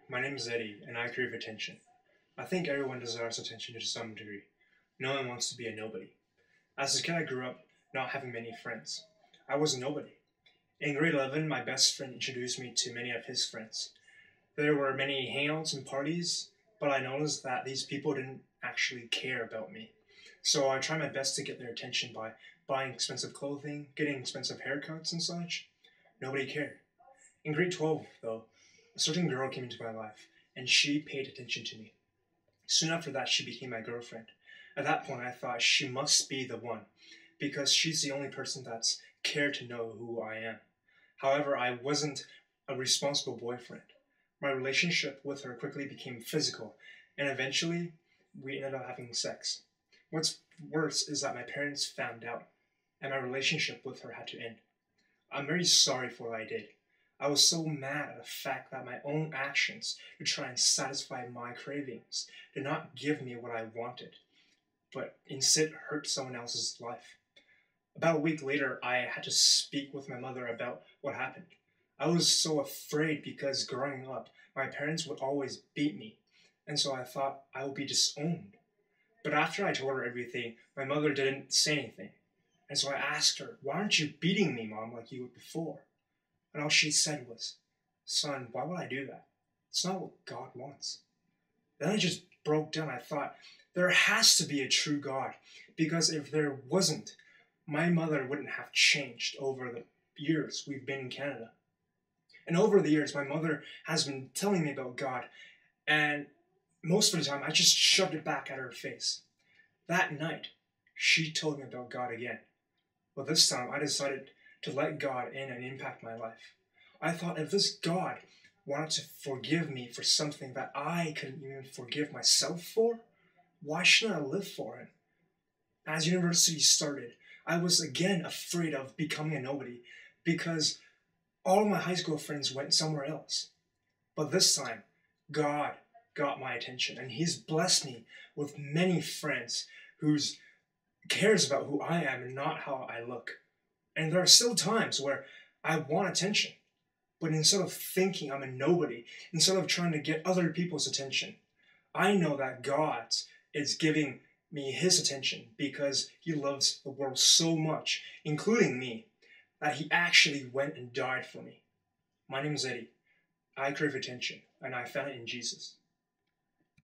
My name is Eddy, and I crave attention. I think everyone desires attention to some degree. No one wants to be a nobody. As a kid, I grew up not having many friends. I was a nobody. In grade 11, my best friend introduced me to many of his friends. There were many hangouts and parties, but I noticed that these people didn't actually care about me. So I tried my best to get their attention by buying expensive clothing, getting expensive haircuts, and such. Nobody cared. In grade 12, though, a certain girl came into my life, and she paid attention to me. Soon after that, she became my girlfriend. At that point, I thought she must be the one, because she's the only person that's cared to know who I am. However, I wasn't a responsible boyfriend. My relationship with her quickly became physical, and eventually, we ended up having sex. What's worse is that my parents found out, and my relationship with her had to end. I'm very sorry for what I did. I was so mad at the fact that my own actions to try and satisfy my cravings did not give me what I wanted, but instead hurt someone else's life. About a week later, I had to speak with my mother about what happened. I was so afraid because growing up, my parents would always beat me, and so I thought I would be disowned. But after I told her everything, my mother didn't say anything. And so I asked her, "Why aren't you beating me, Mom, like you would before?" And all she said was, "Son, why would I do that? It's not what God wants." Then I just broke down. I thought, there has to be a true God, because if there wasn't, my mother wouldn't have changed over the years we've been in Canada. And over the years, my mother has been telling me about God, and most of the time, I just shoved it back at her face. That night, she told me about God again. But this time, I decided to let God in and impact my life. I thought, if this God wanted to forgive me for something that I couldn't even forgive myself for, why shouldn't I live for Him? As university started, I was again afraid of becoming a nobody because all of my high school friends went somewhere else. But this time, God got my attention, and He's blessed me with many friends who cares about who I am and not how I look. And there are still times where I want attention, but instead of thinking I'm a nobody, instead of trying to get other people's attention, I know that God is giving me His attention because He loves the world so much, including me, that He actually went and died for me. My name is Eddy. I crave attention, and I found it in Jesus.